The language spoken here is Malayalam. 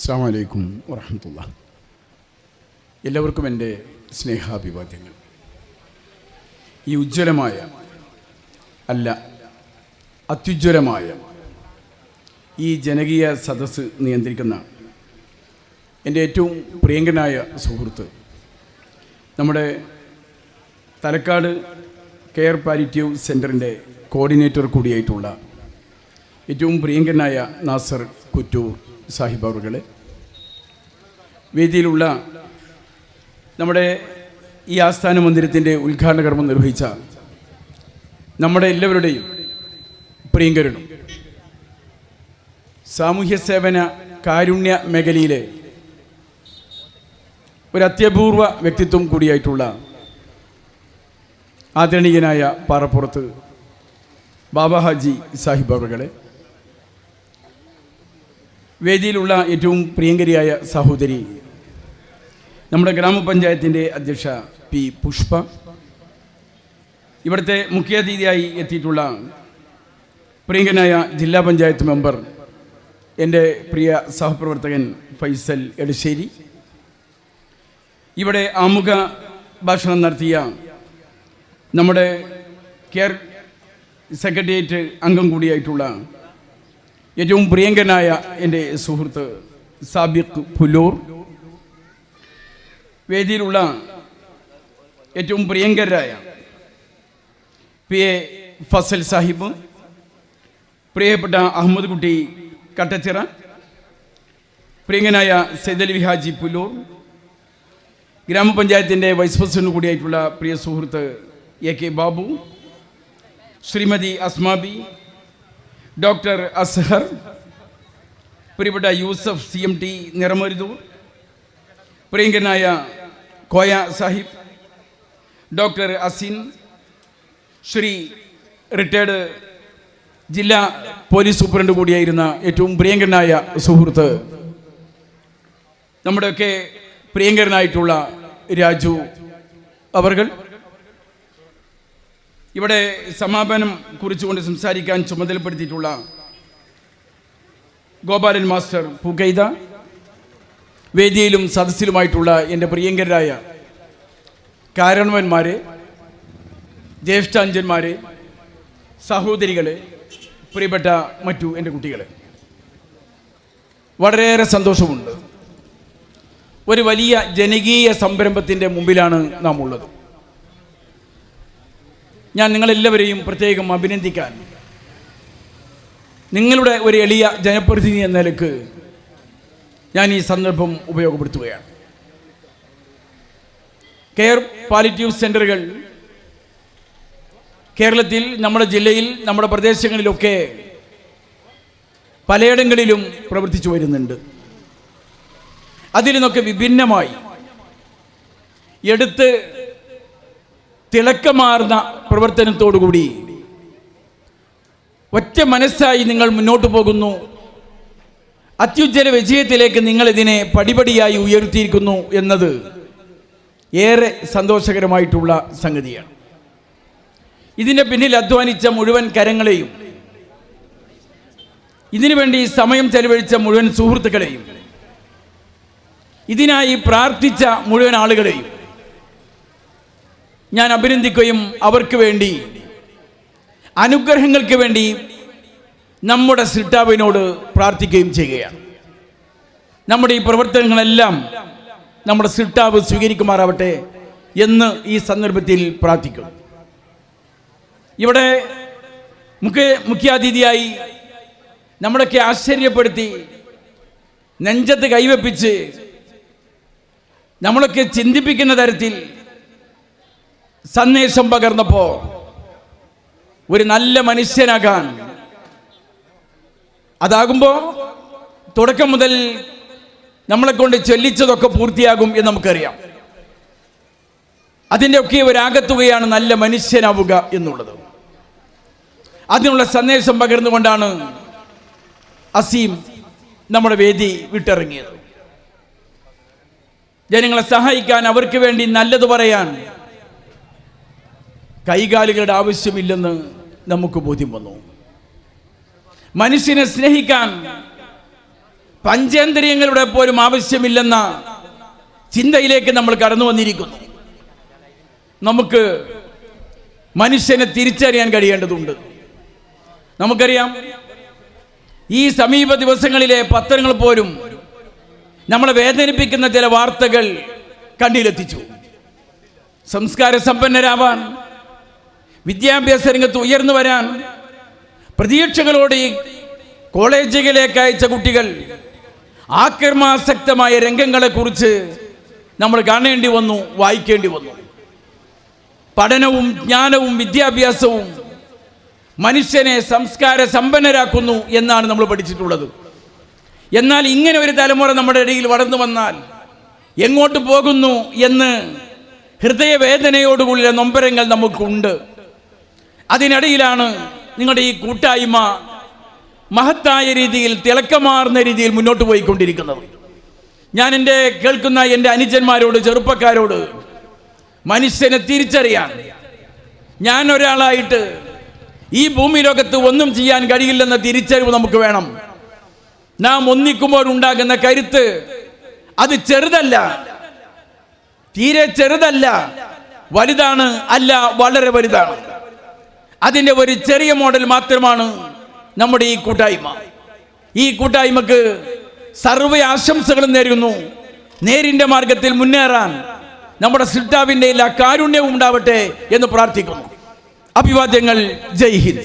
അസ്സലാമു അലൈക്കും വറഹ്മത്തുള്ളാഹി. എല്ലാവർക്കും എൻ്റെ സ്നേഹാഭിവാദ്യങ്ങൾ. ഈ ഉജ്ജ്വലമായ അത്യുജ്വലമായ ഈ ജനകീയ സദസ്സ് നിയന്ത്രിക്കുന്ന എൻ്റെ ഏറ്റവും പ്രിയങ്കനായ സുഹൃത്ത്, നമ്മുടെ തലക്കാട് കെയർ പാലിറ്റീവ് സെൻറ്ററിൻ്റെ കോർഡിനേറ്റർ കൂടിയായിട്ടുള്ള ഏറ്റവും പ്രിയങ്കനായ നാസർ കുറ്റൂർ സാഹിബ് അവറുകളെ, വേദിയിലുള്ള നമ്മുടെ ഈ ആസ്ഥാന മന്ദിരത്തിൻ്റെ ഉദ്ഘാടന കർമ്മം നിർവഹിച്ച നമ്മുടെ എല്ലാവരുടെയും പ്രിയങ്കരനും സാമൂഹ്യ സേവന കാരുണ്യ മേഖലയിലെ ഒരു അത്യപൂർവ വ്യക്തിത്വം കൂടിയായിട്ടുള്ള ആദരണീയനായ പാറപ്പുറത്ത് ബാബ ഹാജി സാഹിബ് അവറുകളെ, വേദിയിലുള്ള ഏറ്റവും പ്രിയങ്കരിയായ സഹോദരി നമ്മുടെ ഗ്രാമപഞ്ചായത്തിൻ്റെ അധ്യക്ഷ പി പുഷ്പ, ഇവിടുത്തെ മുഖ്യാതിഥിയായി എത്തിയിട്ടുള്ള പ്രിയങ്കനായ ജില്ലാ പഞ്ചായത്ത് മെമ്പർ എൻ്റെ പ്രിയ സഹപ്രവർത്തകൻ ഫൈസൽ എടശ്ശേരി, ഇവിടെ ആമുഖ ഭാഷണം നടത്തിയ നമ്മുടെ കെയർ സെക്രട്ടേറിയറ്റ് അംഗം കൂടിയായിട്ടുള്ള ഏറ്റവും പ്രിയങ്കനായ എൻ്റെ സുഹൃത്ത് സാബിഖ് പുല്ലൂർ, വേദിയിലുള്ള ഏറ്റവും പ്രിയങ്കരായ പി എ ഫസൽ സാഹിബ്, പ്രിയപ്പെട്ട അഹമ്മദ് കുട്ടി കട്ടച്ചിറ, പ്രിയങ്കനായ സൈദലി ഹാജി പുല്ലൂർ, ഗ്രാമപഞ്ചായത്തിൻ്റെ വൈസ് പ്രസിഡന്റ് കൂടിയായിട്ടുള്ള പ്രിയ സുഹൃത്ത് A K Babu, Shrimati Asmabi, doctor Azhar, പ്രിയപ്പെട്ട യൂസഫ് CMT നിറമരുതൂർ, പ്രിയങ്കനായ കോയ സാഹിബ്, ഡോക്ടർ അസിൻ, ശ്രീ റിട്ടയർഡ് ജില്ലാ പോലീസ് സൂപ്രണ്ട് കൂടിയായിരുന്ന ഏറ്റവും പ്രിയങ്കരനായ സുഹൃത്ത് നമ്മുടെയൊക്കെ പ്രിയങ്കരനായിട്ടുള്ള രാജു അവർകൾ, ഇവിടെ സമാപനം കുറിച്ചുകൊണ്ട് സംസാരിക്കാൻ ചുമതലപ്പെടുത്തിയിട്ടുള്ള ഗോപാലൻ മാസ്റ്റർ പൂക്കൈത, വേദിയിലും സദസ്സിലുമായിട്ടുള്ള എൻ്റെ പ്രിയങ്കരായ കാരണവന്മാരെ, ജ്യേഷ്ഠാഞ്ജന്മാരെ, സഹോദരികളെ, പ്രിയപ്പെട്ട മറ്റു എൻ്റെ കുട്ടികളെ, വളരെയേറെ സന്തോഷമുണ്ട്. ഒരു വലിയ ജനകീയ സംരംഭത്തിൻ്റെ മുമ്പിലാണ് നാം ഉള്ളത്. ഞാൻ നിങ്ങളെല്ലാവരെയും പ്രത്യേകം അഭിനന്ദിക്കാൻ, നിങ്ങളുടെ ഒരു എളിയ ജനപ്രതിനിധി എന്ന നിലക്ക് ഞാൻ ഈ സന്ദർഭം ഉപയോഗപ്പെടുത്തുകയാണ്. കെയർ പാലിറ്റീവ് സെൻ്ററുകൾ കേരളത്തിൽ, നമ്മുടെ ജില്ലയിൽ, നമ്മുടെ പ്രദേശങ്ങളിലൊക്കെ പലയിടങ്ങളിലും പ്രവർത്തിച്ചു വരുന്നുണ്ട്. അതിൽ നിന്നൊക്കെ വിഭിന്നമായി എടുത്ത് തിളക്കമാർന്ന പ്രവർത്തനത്തോടുകൂടി ഒറ്റ മനസ്സായി നിങ്ങൾ മുന്നോട്ട് പോകുന്നു. അത്യുജ്വല വിജയത്തിലേക്ക് നിങ്ങൾ ഇതിനെ പടിപടിയായി ഉയർത്തിയിരിക്കുന്നു എന്നത് ഏറെ സന്തോഷകരമായിട്ടുള്ള സംഗതിയാണ്. ഇതിൻ്റെ പിന്നിൽ അധ്വാനിച്ച മുഴുവൻ കരങ്ങളെയും, ഇതിനുവേണ്ടി സമയം ചെലവഴിച്ച മുഴുവൻ സുഹൃത്തുക്കളെയും, ഇതിനായി പ്രാർത്ഥിച്ച മുഴുവൻ ആളുകളെയും ഞാൻ അഭിനന്ദിക്കുകയും അവർക്ക് വേണ്ടി, അനുഗ്രഹങ്ങൾക്ക് വേണ്ടി നമ്മുടെ സൃഷ്ടാവിനോട് പ്രാർത്ഥിക്കുകയും ചെയ്യുകയാണ്. നമ്മുടെ ഈ പ്രവർത്തനങ്ങളെല്ലാം നമ്മുടെ സൃഷ്ടാവ് സ്വീകരിക്കുമാറാവട്ടെ എന്ന് ഈ സന്ദർഭത്തിൽ പ്രാർത്ഥിക്കുന്നു. ഇവിടെ മുഖ്യാതിഥിയായി നമ്മളൊക്കെ ആശ്ചര്യപ്പെടുത്തി, നെഞ്ചത്ത് കൈവപ്പിച്ച് നമ്മളൊക്കെ ചിന്തിപ്പിക്കുന്ന തരത്തിൽ സന്ദേശം പകർന്നപ്പോൾ, ഒരു നല്ല മനുഷ്യനാകാൻ, അതാകുമ്പോൾ തുടക്കം മുതൽ നമ്മളെ കൊണ്ട് ചൊല്ലിച്ചതൊക്കെ പൂർത്തിയാകും എന്ന് നമുക്കറിയാം. അതിൻ്റെ ഒക്കെ ഒരാകത്തുകയാണ് നല്ല മനുഷ്യനാവുക എന്നുള്ളത്. അതിനുള്ള സന്ദേശം പകർന്നുകൊണ്ടാണ് അസീം നമ്മുടെ വേദി വിട്ടിറങ്ങിയത്. ജനങ്ങളെ സഹായിക്കാൻ, അവർക്ക് വേണ്ടി നല്ലത് പറയാൻ കൈകാലുകളുടെ ആവശ്യമില്ലെന്ന് നമുക്ക് ബോധ്യം വന്നു. മനുഷ്യനെ സ്നേഹിക്കാൻ പഞ്ചേന്ദ്രിയങ്ങളുടെ പോലും ആവശ്യമില്ലെന്ന ചിന്തയിലേക്ക് നമ്മൾ കടന്നു വന്നിരിക്കുന്നു. നമുക്ക് മനുഷ്യനെ തിരിച്ചറിയാൻ കഴിയേണ്ടതുണ്ട്. നമുക്കറിയാം, ഈ സമീപ ദിവസങ്ങളിലെ പത്രങ്ങൾ പോലും നമ്മളെ വേദനിപ്പിക്കുന്ന ചില വാർത്തകൾ കണ്ണിലെത്തിച്ചു. സംസ്കാര സമ്പന്നരാവാൻ, വിദ്യാഭ്യാസ രംഗത്ത് ഉയർന്നു വരാൻ പ്രതീക്ഷകളോടെ ഈ കോളേജുകളിലേക്ക് അയച്ച കുട്ടികൾ ആക്രമാസക്തമായ രംഗങ്ങളെക്കുറിച്ച് നമ്മൾ കാണേണ്ടി വന്നു, വായിക്കേണ്ടി വന്നു. പഠനവും ജ്ഞാനവും വിദ്യാഭ്യാസവും മനുഷ്യനെ സംസ്കാര സമ്പന്നരാക്കുന്നു എന്നാണ് നമ്മൾ പഠിച്ചിട്ടുള്ളത്. എന്നാൽ ഇങ്ങനെ ഒരു തലമുറ നമ്മുടെ ഇടയിൽ വളർന്നു വന്നാൽ എങ്ങോട്ട് പോകുന്നു എന്ന് ഹൃദയവേദനയോടുകൂടിയ നൊമ്പരങ്ങൾ നമുക്കുണ്ട്. അതിനിടയിലാണ് നിങ്ങളുടെ ഈ കൂട്ടായ്മ മഹത്തായ രീതിയിൽ, തിളക്കമാർന്ന രീതിയിൽ മുന്നോട്ട് പോയിക്കൊണ്ടിരിക്കുന്നത്. ഞാൻ കേൾക്കുന്ന എൻ്റെ അനുജന്മാരോട്, ചെറുപ്പക്കാരോട്, മനുഷ്യനെ തിരിച്ചറിയാൻ, ഞാൻ ഒരാളായിട്ട് ഈ ഭൂമി ലോകത്ത് ഒന്നും ചെയ്യാൻ കഴിയില്ലെന്ന തിരിച്ചറിവ് നമുക്ക് വേണം. നാം ഒന്നിക്കുമ്പോൾ ഉണ്ടാകുന്ന കരുത്ത് അത് ചെറുതല്ല, തീരെ ചെറുതല്ല, വലുതാണ്, അല്ല വളരെ വലുതാണ്. അതിൻ്റെ ഒരു ചെറിയ മോഡൽ മാത്രമാണ് നമ്മുടെ ഈ കൂട്ടായ്മ. ഈ കൂട്ടായ്മക്ക് സർവ്വ ആശംസകളും നേരുന്നു. നേരിൻ്റെ മാർഗത്തിൽ മുന്നേറാൻ നമ്മുടെ സൃഷ്ടാവിൻ്റെ എല്ലാ കാരുണ്യവും ഉണ്ടാവട്ടെ എന്ന് പ്രാർത്ഥിക്കുന്നു. അഭിവാദ്യങ്ങൾ. ജയ് ഹിന്ദ്.